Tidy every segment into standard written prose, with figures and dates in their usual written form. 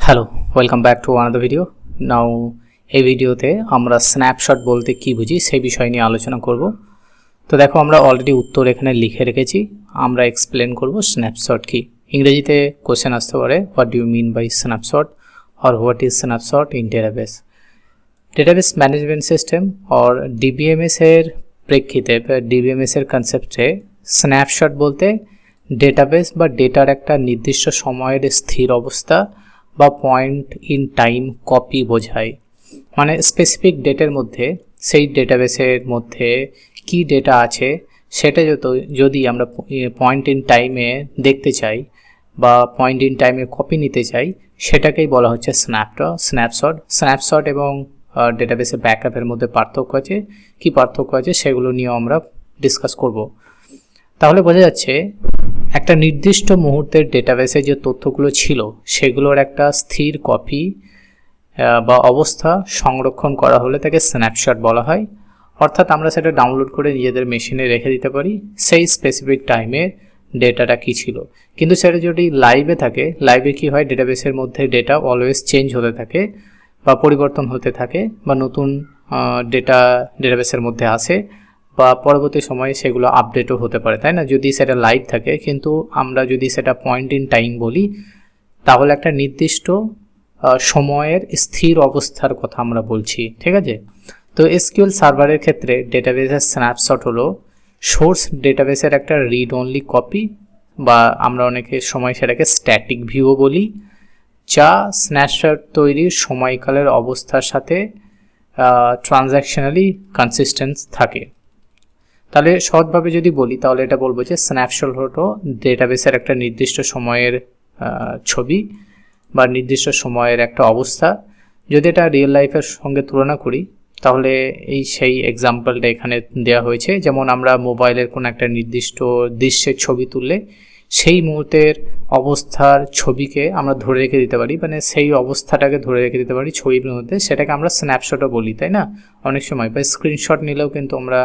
Hello, welcome back to another video. Now এই ভিডিওতে আমরা স্ন্যাপশট বলতে কি বুঝি সেই বিষয় নিয়ে আলোচনা করব। তো দেখো, আমরা অলরেডি উত্তর এখানে লিখে রেখেছি। আমরা এক্সপ্লেন করব স্ন্যাপশট কি। ইংরেজিতে কোশ্চেন আসতে পারে, what do you mean by snapshot or what is snapshot in database. Database management system or DBMS এর প্রেক্ষিতে বা ডিবিএমএস এর কনসেপ্টে স্ন্যাপশট বলতে ডেটাবেস বা ডেটার একটা নির্দিষ্ট সময়ের স্থির অবস্থা বা পয়েন্ট ইন টাইম কপি বোঝায়। মানে স্পেসিফিক ডেটের মধ্যে সেই ডেটাবেসের মধ্যে কি ডেটা আছে সেটা যদি আমরা পয়েন্ট ইন টাইমে দেখতে চাই বা পয়েন্ট ইন টাইমে কপি নিতে চাই, সেটাকেই বলা হচ্ছে স্ন্যাপশট এবং ডেটাবেসের ব্যাকআপের মধ্যে পার্থক্য আছে। কি পার্থক্য আছে সেগুলো নিয়েও আমরা ডিসকাস করব। তাহলে বোঝা যাচ্ছে একটা নির্দিষ্ট মুহূর্তের ডেটাবেসে যে তথ্যগুলো ছিল সেগুলোর একটা স্থির কপি বা অবস্থা সংরক্ষণ করা হলে তাকে স্ন্যাপশট বলা হয়। অর্থাৎ আমরা সেটা ডাউনলোড করে নিজেদের মেশিনে রেখে দিতে পারি সেই স্পেসিফিক টাইমে ডেটাটা কী ছিল। কিন্তু সেটা যদি লাইভে থাকে, লাইভে কী হয়, ডেটাবেসের মধ্যে ডেটা অলওয়েজ চেঞ্জ হতে থাকে বা পরিবর্তন হতে থাকে বা নতুন ডেটাবেসের মধ্যে আসে বা পরবর্তী সময়ে সেগুলো আপডেটও হতে পারে, তাই না? যদি সেটা লাইভ থাকে। কিন্তু আমরা যদি সেটা পয়েন্ট ইন টাইম বলি তাহলে একটা নির্দিষ্ট সময়ের স্থির অবস্থার কথা আমরা বলছি, ঠিক আছে? তো এসকিউএল সার্ভারের ক্ষেত্রে ডেটাবেসের স্ন্যাপশট হলো সোর্স ডেটাবেসের একটা রিড অনলি কপি, বা আমরা অনেকের সময় সেটাকে স্ট্যাটিক ভিউও বলি, যা স্ন্যাপশট তৈরির সময়কালের অবস্থার সাথে ট্রানজ্যাকশনালি কনসিস্টেন্স থাকে। তাহলে সহজভাবে যদি বলি তাহলে এটা বলবো যে স্ন্যাপশট হলো ডেটাবেসের একটা নির্দিষ্ট সময়ের ছবি বা নির্দিষ্ট সময়ের একটা অবস্থা। যদি এটা রিয়েল লাইফের সঙ্গে তুলনা করি তাহলে সেই এক্সাম্পলটা এখানে দেওয়া হয়েছে। যেমন আমরা মোবাইলের কোনো একটা নির্দিষ্ট দৃশ্যের ছবি তুললে সেই মুহূর্তের অবস্থার ছবিকে আমরা ধরে রেখে দিতে পারি, মানে সেই অবস্থাটাকে ধরে রেখে দিতে পারি ছবির মধ্যে, সেটাকে আমরা স্ন্যাপশটও বলি, তাই না? অনেক সময় বা স্ক্রিনশট নিলেও কিন্তু আমরা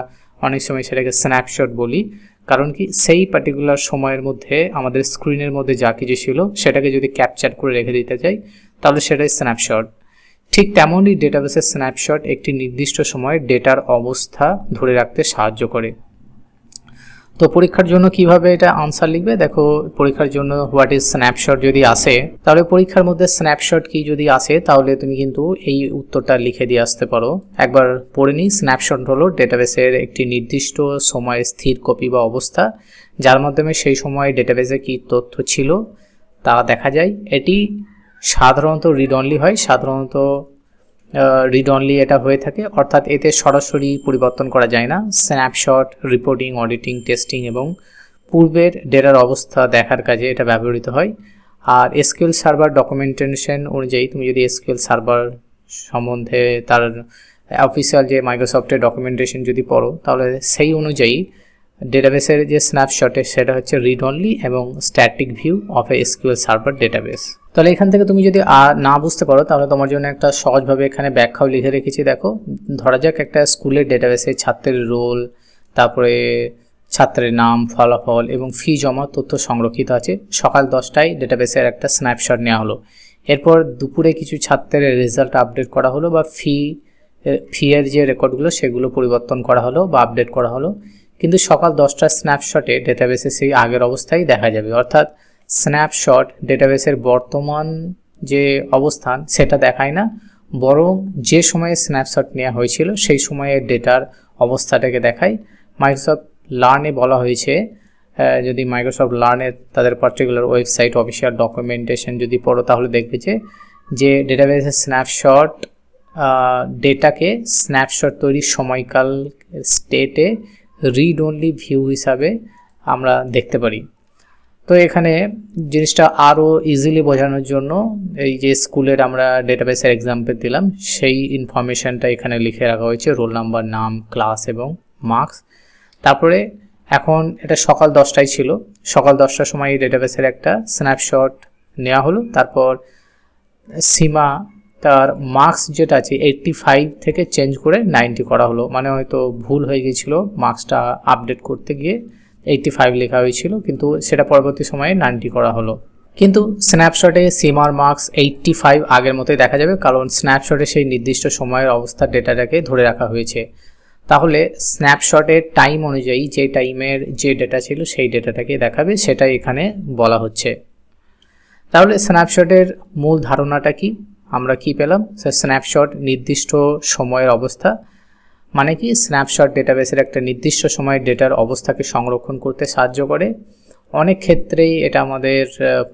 অনেক সময় সেটাকে স্ন্যাপশট বলি। কারণ কি, সেই পার্টিকুলার সময়ের মধ্যে আমাদের স্ক্রিনের মধ্যে যা কিছু ছিল সেটাকে যদি ক্যাপচার করে রেখে দিতে চাই তাহলে সেটাই স্ন্যাপশট। ঠিক তেমনই ডেটাবেসের স্ন্যাপশট একটি নির্দিষ্ট সময়ে ডেটার অবস্থা ধরে রাখতে সাহায্য করে। তো পরীক্ষার জন্য কিভাবে এটা আনসার লিখবে, দেখো পরীক্ষার জন্য হোয়াট ইজ স্ন্যাপশট যদি আসে তাহলে পরীক্ষার মধ্যে স্ন্যাপশট কি যদি আসে তাহলে তুমি কিন্তু এই উত্তরটা লিখে দিয়ে আসতে পারো। একবার পড়ে নিই। স্ন্যাপশট হলো ডেটাবেসের একটি নির্দিষ্ট সময়ে স্থির কপি বা অবস্থা যার মাধ্যমে সেই সময়ে ডেটাবেসে কি তথ্য ছিল তা দেখা যায়। এটি সাধারণত রিড অনলি হয়, সাধারণত রিড অনলি এটা হয়ে থাকে, অর্থাৎ এতে সরাসরি পরিবর্তন করা যায় না। স্ন্যাপশট রিপোর্টিং, অডিটিং, টেস্টিং এবং পূর্বের ডেটার অবস্থা দেখার কাজে এটা ব্যবহৃত হয়। আর এসকিউএল সার্ভার ডকুমেন্টেশন অনুযায়ী তুমি যদি এসকিউএল সার্ভার সম্বন্ধে তার অফিসিয়াল যে মাইক্রোসফটের ডকুমেন্টেশন যদি পড়ো তাহলে সেই অনুযায়ী ডেটাবেসের যে স্ন্যাপশটে সেটা হচ্ছে রিড অনলি এবং static view of A SQL server database. তাহলে এখান থেকে তুমি যদি না বুঝতে পারো তাহলে তোমার জন্য একটা সহজভাবে এখানে ব্যাখ্যাও লিখে রেখেছি। দেখো, ধরা যাক একটা স্কুলের ডেটাবেসে ছাত্রের রোল, তারপরে ছাত্রের নাম, ফলাফল এবং ফি জমা তথ্য সংরক্ষিত আছে। সকাল 10টায় ডেটাবেসের একটা স্ন্যাপশট নেওয়া হলো। এরপর দুপুরে কিছু ছাত্রের রেজাল্ট আপডেট করা হলো বা ফি এর যে রেকর্ডগুলো সেগুলো পরিবর্তন করা হলো বা আপডেট করা হলো। কিন্তু সকাল 10টার স্ন্যাপশটে ডেটাবেসে সেই আগের অবস্থায় দেখা যাবে। অর্থাৎ স্ন্যাপশট ডেটাবেসের বর্তমান যে অবস্থান সেটা দেখায় না, বরং যে সময়ে স্ন্যাপশট নেওয়া হয়েছিল সেই সময়ে ডেটার অবস্থাটাকে দেখায়। মাইক্রোসফট লার্নে বলা হয়েছে, যদি মাইক্রোসফট লার্নের তাদের পার্টিকুলার ওয়েবসাইট অফিসিয়াল ডকুমেন্টেশন যদি পড়ো তাহলে দেখবে যে ডেটাবেসের স্ন্যাপশট ডেটাকে স্ন্যাপশট তৈরির সময়কাল স্টেটে রিড অনলি ভিউ হিসাবে আমরা দেখতে পারি। তো এখানে জিনিসটা আরও ইজিলি বোঝানোর জন্য এই যে স্কুলের আমরা ডেটাবেসের এক্সাম্পল দিলাম সেই ইনফরমেশানটা এখানে লিখে রাখা হয়েছে, রোল নাম্বার, নাম, ক্লাস এবং মার্কস। তারপরে এখন এটা সকাল 10টায় ছিল, সকাল 10টার সময় ডেটাবেসের একটা স্ন্যাপশট নেওয়া হলো। তারপর সীমা তার মার্কস যেটা আছে 85 থেকে চেঞ্জ করে 90 করা হলো, মানে হয়তো ভুল হয়ে গিয়েছিল, মার্কসটা আপডেট করতে গিয়ে 85 লেখা হয়েছিল কিন্তু সেটা পরবর্তী সময়ে 90 করা হলো। কিন্তু স্ন্যাপশটে সিমার মার্কস 85 আগের মতোই দেখা যাবে, কারণ স্ন্যাপশটে সেই নির্দিষ্ট সময়ের অবস্থার ডেটাটাকে ধরে রাখা হয়েছে। তাহলে স্ন্যাপশটের টাইম অনুযায়ী যে টাইমের যে ডেটা ছিল সেই ডেটাটাকে দেখাবে, সেটাই এখানে বলা হচ্ছে। তাহলে স্ন্যাপশটের মূল ধারণাটা কি, আমরা কি পেলাম? স্ন্যাপশট নির্দিষ্ট সময়ের অবস্থা, মানে কি স্ন্যাপশট ডেটাবেসের একটা নির্দিষ্ট সময়ের ডেটার অবস্থাকে সংরক্ষণ করতে সাহায্য করে। অনেক ক্ষেত্রেই এটা আমাদের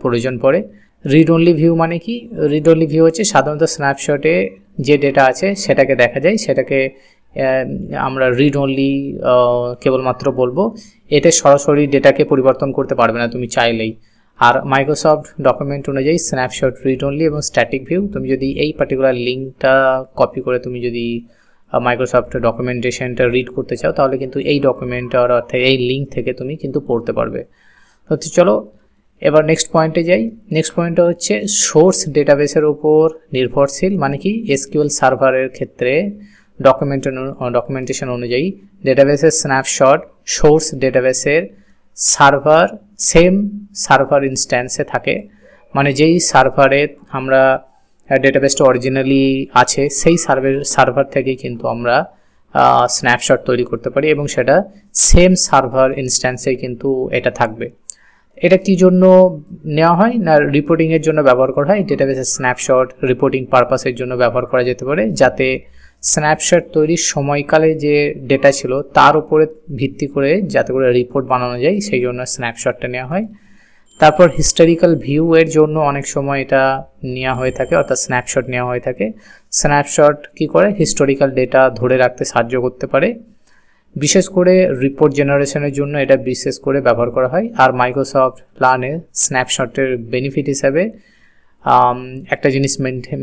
প্রয়োজন পড়ে। রিড অনলি ভিউ মানে কি? রিড অনলি ভিউ হচ্ছে সাধারণত স্ন্যাপশটে যে ডেটা আছে সেটাকে দেখা যায়, সেটাকে আমরা রিড অনলি কেবলমাত্র বলবো। এতে সরাসরি ডেটাকে পরিবর্তন করতে পারবে না তুমি চাইলেই। আর মাইক্রোসফট ডকুমেন্ট অনুযায়ী স্ন্যাপশট রিড অনলি এবং স্ট্যাটিক ভিউ, তুমি যদি এই পার্টিকুলার লিঙ্কটা কপি করে তুমি যদি মাইক্রোসফট ডকুমেন্টেশনটা রিড করতে চাও, তাহলে কিন্তু এই ডকুমেন্টটার অর্থাৎ এই লিঙ্ক থেকে তুমি কিন্তু পড়তে পারবে। তো চলো এবার নেক্সট পয়েন্টে যাই। নেক্সট পয়েন্টটা হচ্ছে সোর্স ডেটাবেসের উপর নির্ভরশীল, মানে কি এসকিউএল সার্ভারের ক্ষেত্রে ডকুমেন্টেশন অনুযায়ী ডেটাবেসের স্ন্যাপশট সোর্স ডেটাবেসের সার্ভার সেম সার্ভার ইনস্ট্যান্সে থাকে, মানে যেই সার্ভারে আমরা ডেটাবেসটা অরিজিনালি আছে সেই সার্ভার থেকে কিন্তু আমরা স্ন্যাপশট তৈরি করতে পারি এবং সেটা সেম সার্ভার ইনস্ট্যান্সে কিন্তু এটা থাকবে। এটা কি জন্য নেওয়া হয় না, রিপোর্টিংয়ের জন্য ব্যবহার করা হয়। ডেটাবেসের স্ন্যাপশট রিপোর্টিং পারপাসের জন্য ব্যবহার করা যেতে পারে, যাতে স্ন্যাপশট তৈরির সময়কালে যে ডেটা ছিল তার উপরে ভিত্তি করে যাতে করে রিপোর্ট বানানো যায়, সেই জন্য স্ন্যাপশটটা নেওয়া হয়। তারপর হিস্টোরিক্যাল ভিউ এর জন্য অনেক সময় এটা নেওয়া হয়ে থাকে, অর্থাৎ স্ন্যাপশট নেওয়া হয়ে থাকে। স্ন্যাপশট কি করে? হিস্টোরিক্যাল ডেটা ধরে রাখতে সাহায্য করতে পারে, বিশেষ করে রিপোর্ট জেনারেশনের জন্য এটা বিশেষ করে ব্যবহার করা হয়। আর মাইক্রোসফট লার্নে স্ন্যাপশটের বেনিফিট হিসাবে একটা জিনিস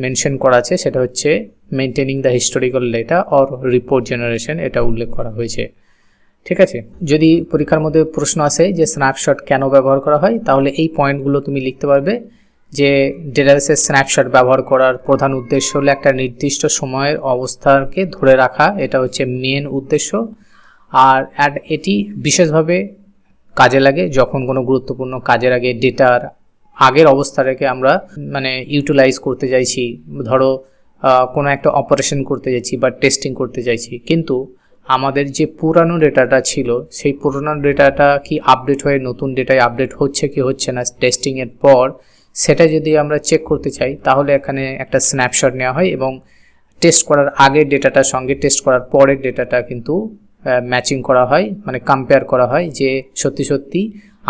মেনশন করা আছে, সেটা হচ্ছে maintaining the historical data or report generation, এটা উল্লেখ করা হয়েছে। ঠিক আছে, যদি পরীক্ষার মধ্যে প্রশ্ন আসে যে স্ন্যাপশট কেন ব্যবহার করা হয়, তাহলে এই পয়েন্টগুলো তুমি লিখতে পারবে যে ডেটাবেসের স্ন্যাপশট ব্যবহার করার প্রধান উদ্দেশ্য হলো একটা নির্দিষ্ট সময়ের অবস্থাকে ধরে রাখা, এটা হচ্ছে মেন উদ্দেশ্য। আর এটি বিশেষভাবে কাজে লাগে যখন কোনো গুরুত্বপূর্ণ কাজের আগে ডেটার আগের অবস্থাটাকে আমরা মানে ইউটিলাইজ করতে চাইছি। ধরো কোনো একটা অপারেশন করতে চাইছি বা টেস্টিং করতে চাইছি, কিন্তু আমাদের যে পুরানো ডেটাটা ছিল সেই পুরানো ডেটাটা কি আপডেট হয়ে নতুন ডেটায় আপডেট হচ্ছে কি হচ্ছে না টেস্টিংয়ের পর, সেটা যদি আমরা চেক করতে চাই তাহলে এখানে একটা স্ন্যাপশট নেওয়া হয় এবং টেস্ট করার আগের ডেটাটার সঙ্গে টেস্ট করার পরের ডেটাটা কিন্তু ম্যাচিং করা হয়, মানে কম্পেয়ার করা হয় যে সত্যি সত্যি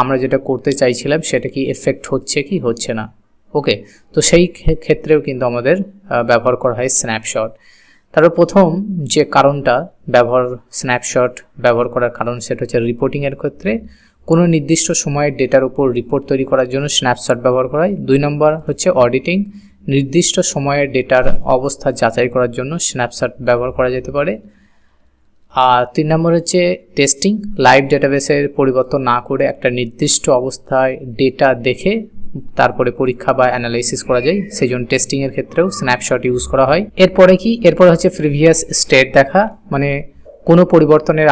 আমরা যেটা করতে চাইছিলাম সেটা কি এফেক্ট হচ্ছে কি হচ্ছে না। ওকে, তো সেই ক্ষেত্রেও কিন্তু আমাদের ব্যবহার করা হয় স্ন্যাপশট। তারপর প্রথম যে কারণটা স্ন্যাপশট ব্যবহার করার কারণ, সেটা হচ্ছে রিপোর্টিংয়ের ক্ষেত্রে কোনো নির্দিষ্ট সময়ের ডেটার উপর রিপোর্ট তৈরি করার জন্য স্ন্যাপশট ব্যবহার করা হয়। 2 নম্বর হচ্ছে অডিটিং, নির্দিষ্ট সময়ের ডেটার অবস্থা যাচাই করার জন্য স্ন্যাপশট ব্যবহার করা যেতে পারে। আর 3 নম্বর হচ্ছে টেস্টিং, লাইভ ডেটাবেসের পরিবর্তন না করে একটা নির্দিষ্ট অবস্থায় ডেটা দেখে তারপরে পরীক্ষা বা অ্যানালাইসিস করা যায়, সেই জন্য টেস্টিংয়ের ক্ষেত্রেও স্ন্যাপশট ইউজ করা হয়। এরপরে হচ্ছে প্রিভিয়াস স্টেট দেখা, মানে কোনো পরিবর্তনের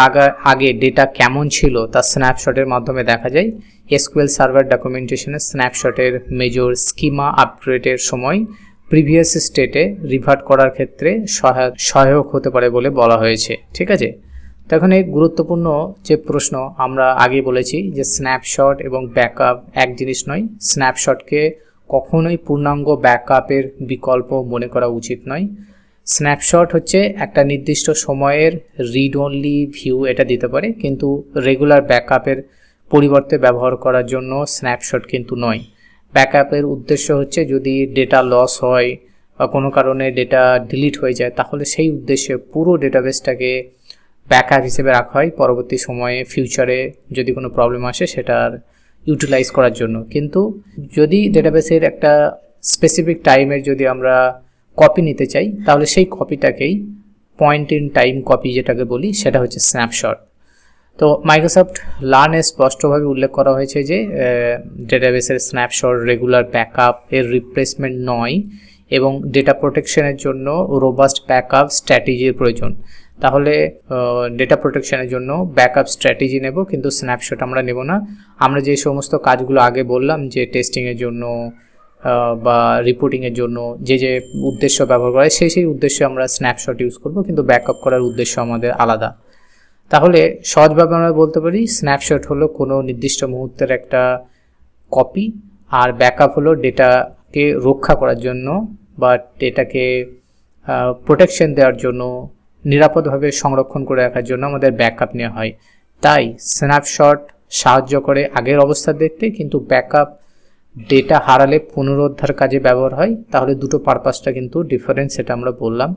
আগে ডেটা কেমন ছিল তা স্ন্যাপশটের মাধ্যমে দেখা যায়। এসকিউএল সার্ভার ডকুমেন্টেশনে স্ন্যাপশটের মেজর স্কিমা আপগ্রেডের সময় প্রিভিয়াস স্টেটে রিভার্ট করার ক্ষেত্রে সহায়ক হতে পারে বলে বলা হয়েছে। ঠিক আছে, তো এখানে গুরুত্বপূর্ণ যে প্রশ্ন আমরা আগে বলেছি যে স্ন্যাপশট এবং ব্যাকআপ এক জিনিস নয়, স্ন্যাপশটকে কখনোই পূর্ণাঙ্গ ব্যাকআপের বিকল্প মনে করা উচিত নয়। স্ন্যাপশট হচ্ছে একটা নির্দিষ্ট সময়ের রিড অনলি ভিউ এটা দিতে পারে, কিন্তু রেগুলার ব্যাকআপের পরিবর্তে ব্যবহার করার জন্য স্ন্যাপশট কিন্তু নয়। ব্যাকআপের উদ্দেশ্য হচ্ছে যদি ডেটা লস হয় বা কোনো কারণে ডেটা ডিলিট হয়ে যায়, তাহলে সেই উদ্দেশ্যে পুরো ডেটাবেসটাকে ব্যাকআপ হিসেবে রাখা হয় পরবর্তী সময়ে ফিউচারে যদি কোনো প্রবলেম আসে সেটার ইউটিলাইজ করার জন্য। কিন্তু যদি ডেটাবেসের একটা স্পেসিফিক টাইমের যদি আমরা কপি নিতে চাই, তাহলে সেই কপিটাকেই পয়েন্ট ইন টাইম কপি যেটাকে বলি, সেটা হচ্ছে স্ন্যাপশট। তো মাইক্রোসফট লার্নে স্পষ্টভাবে উল্লেখ করা হয়েছে যে ডেটাবেসের স্ন্যাপশট রেগুলার ব্যাকআপ এর রিপ্লেসমেন্ট নয় এবং ডেটা প্রোটেকশনের জন্য রোবাস্ট ব্যাকআপ স্ট্র্যাটেজির প্রয়োজন। তাহলে ডেটা প্রোটেকশনের জন্য ব্যাকআপ স্ট্র্যাটেজি নেব, কিন্তু স্ন্যাপশট আমরা নেব না। আমরা যে সমস্ত কাজগুলো আগে বললাম যে টেস্টিংয়ের জন্য বা রিপোর্টিংয়ের জন্য যে যে উদ্দেশ্য ব্যবহার করা হয় সেই উদ্দেশ্যে আমরা স্ন্যাপশট ইউজ করব, কিন্তু ব্যাকআপ করার উদ্দেশ্য আমাদের আলাদা। তাহলে সহজভাবে আমরা বলতে পারি স্ন্যাপশট হলো কোনো নির্দিষ্ট মুহূর্তের একটা কপি, আর ব্যাকআপ হলো ডেটাকে রক্ষা করার জন্য বা ডেটাকে প্রোটেকশন দেওয়ার জন্য, নিরাপদভাবে সংরক্ষণ করে রাখার জন্য আমাদের ব্যাকআপ নেওয়া হয়। তাই স্ন্যাপশট সাহায্য করে আগের অবস্থা দেখতে, কিন্তু ব্যাকআপ ডেটা হারালে পুনরুদ্ধার কাজে ব্যবহার হয়। তাহলে দুটো পারপাসটা কিন্তু ডিফারেন্ট, সেটা আমরা বললাম।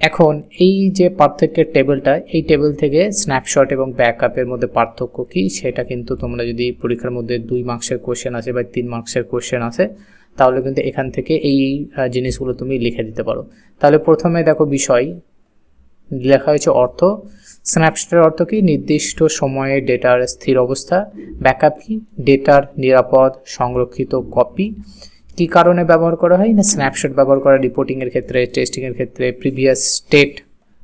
এখন এই যে পার্থক্যের টেবিলটা, এই টেবিল থেকে স্ন্যাপশট এবং ব্যাকআপের মধ্যে পার্থক্য কী সেটা কিন্তু তোমরা যদি পরীক্ষার মধ্যে 2 মার্কসের কোশ্চেন আছে বা 3 মার্কসের কোশ্চেন আছে, তাহলে কিন্তু এখান থেকে এই জিনিসগুলো তুমি লিখে দিতে পারো। তাহলে প্রথমে দেখো বিষয় লেখা হয়েছে অর্থ। স্ন্যাপশটের অর্থ কি? নির্দিষ্ট সময়ে ডেটার স্থির অবস্থা। ব্যাকআপ কি? ডেটার নিরাপদ সংরক্ষিত কপি। কি কারণে ব্যবহার করা হয় না, স্ন্যাপশট ব্যবহার করা রিপোর্টিংয়ের ক্ষেত্রে, টেস্টিংয়ের ক্ষেত্রে, প্রিভিয়াস স্টেট,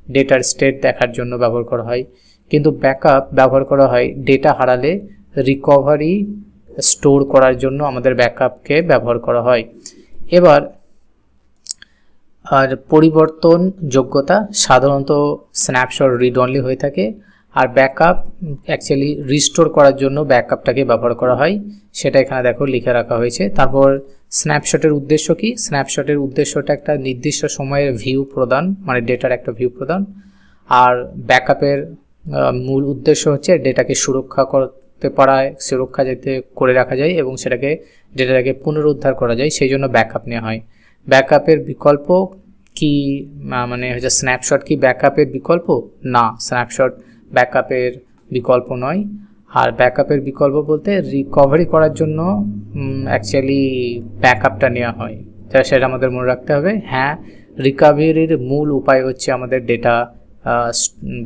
ডেটার স্টেট দেখার জন্য ব্যবহার করা হয়। কিন্তু ব্যাকআপ ব্যবহার করা হয় ডেটা হারালে রিকভারি স্টোর করার জন্য আমাদের ব্যাকআপকে ব্যবহার করা হয়। এবার আর পরিবর্তন যোগ্যতা, সাধারণত স্ন্যাপশট রিড অনলি হয়ে থাকে, আর ব্যাকআপ অ্যাকচুয়ালি রিস্টোর করার জন্য ব্যাকআপটাকে ব্যবহার করা হয়, সেটা এখানে দেখো লিখে রাখা হয়েছে। তারপর স্ন্যাপশটের উদ্দেশ্য কি? স্ন্যাপশটের উদ্দেশ্যটা একটা নির্দিষ্ট সময়ের ভিউ প্রদান, মানে ডেটার একটা ভিউ প্রদান। আর ব্যাকআপের মূল উদ্দেশ্য হচ্ছে ডেটাকে সুরক্ষা করতে পারায়, সুরক্ষা যাতে করে রাখা যায় এবং ডেটাটাকে পুনরুদ্ধার করা যায়, সেই জন্য ব্যাকআপ নেওয়া হয়। ব্যাকআপের বিকল্প কি, মানে হচ্ছে স্ন্যাপশট কি ব্যাকআপের বিকল্প? না, স্ন্যাপশট ব্যাকআপের বিকল্প নয়। আর ব্যাকআপের বিকল্প বলতে রিকভারি করার জন্য অ্যাকচুয়ালি ব্যাকআপটা নেওয়া হয়, সেটা আমাদের মনে রাখতে হবে। হ্যাঁ, রিকভারির মূল উপায় হচ্ছে আমাদের ডেটা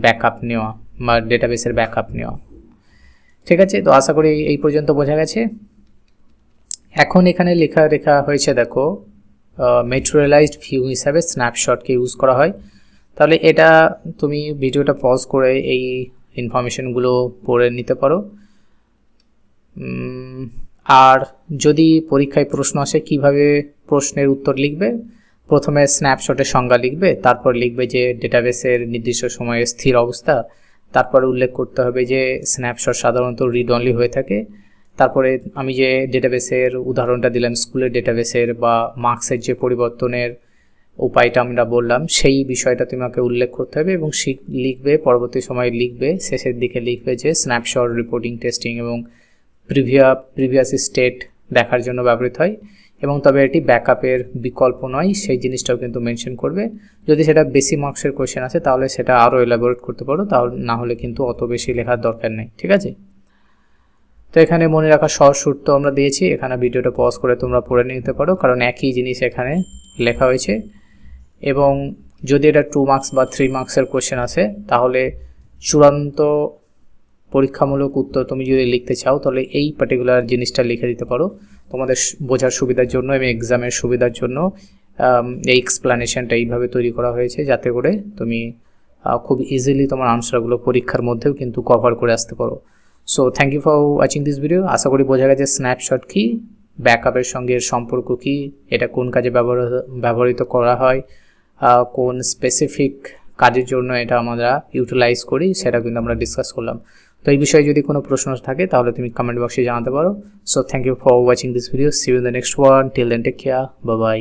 ব্যাকআপ নেওয়া বা ডেটাবেসের ব্যাকআপ নেওয়া। ঠিক আছে, তো আশা করি এই পর্যন্ত বোঝা গেছে। এখন এখানে লেখা হয়েছে দেখো, ম্যাটেরিয়ালাইজড ভিউ হিসাবে স্ন্যাপশটকে ইউজ করা হয়। তাহলে এটা তুমি ভিডিওটা পজ করে এই ইনফরমেশনগুলো পড়ে নিতে পারো। আর যদি পরীক্ষায় প্রশ্ন আসে কিভাবে প্রশ্নের উত্তর লিখবে, প্রথমে স্ন্যাপশটের সংজ্ঞা লিখবে, তারপর লিখবে যে ডেটাবেসের নির্দিষ্ট সময়ে স্থির অবস্থা, তারপরে উল্লেখ করতে হবে যে স্ন্যাপশট সাধারণত রিড অনলি হয়ে থাকে। তারপরে আমি যে ডেটাবেসের উদাহরণটা দিলাম স্কুলের ডেটাবেসের বা মার্কসের যে পরিবর্তনের উপায়টা আমরা বললাম, সেই বিষয়টা তোমাকে উল্লেখ করতে হবে এবং লিখবে, পরবর্তী সময়ে লিখবে, শেষের দিকে লিখবে যে স্ন্যাপশট রিপোর্টিং, টেস্টিং এবং প্রিভিয়াস স্টেট দেখার জন্য ব্যবহৃত হয়, এবং তবে এটি ব্যাকআপের বিকল্প নয়, সেই জিনিসটাও কিন্তু মেনশন করবে। যদি সেটা বেশি মার্কসের কোশ্চেন আছে তাহলে সেটা আরও এলাবোরেট করতে পারো, তাহলে না হলে কিন্তু অত বেশি লেখার দরকার নেই। ঠিক আছে, তো এখানে মনে রাখা সহজ সূত্র আমরা দিয়েছি, এখানে ভিডিওটা পজ করে তোমরা পড়ে নিতে পারো, কারণ একই জিনিস এখানে লেখা হয়েছে। এবং যদি এটা 2 মার্কস বা 3 মার্কসের কোশ্চেন আছে, তাহলে চূড়ান্ত পরীক্ষামূলক উত্তর তুমি যদি লিখতে চাও তাহলে এই পার্টিকুলার জিনিসটা লিখে দিতে পারো। তোমাদের বোঝার সুবিধার জন্য এবং এক্সামের সুবিধার জন্য এই এক্সপ্লানেশনটা এইভাবে তৈরি করা হয়েছে, যাতে করে তুমি খুব ইজিলি তোমার আনসারগুলো পরীক্ষার মধ্যেও কিন্তু কভার করে আসতে পারো। So thank you for watching this video. আশা করি বোঝা গেছে স্ন্যাপশট কি, ব্যাকআপের সঙ্গে এর সম্পর্ক কি, এটা কোন কাজে ব্যবহৃত করা হয়, কোন স্পেসিফিক কাজের জন্য এটা আমরা ইউটিলাইজ করি, সেটা কিন্তু আমরা ডিসকাস করলাম। তো এই বিষয়ে যদি কোনো প্রশ্ন থাকে তাহলে তুমি কমেন্ট বক্সে জানাতে পারো। So thank you for watching this video, see you in the next one, till then take care, bye by.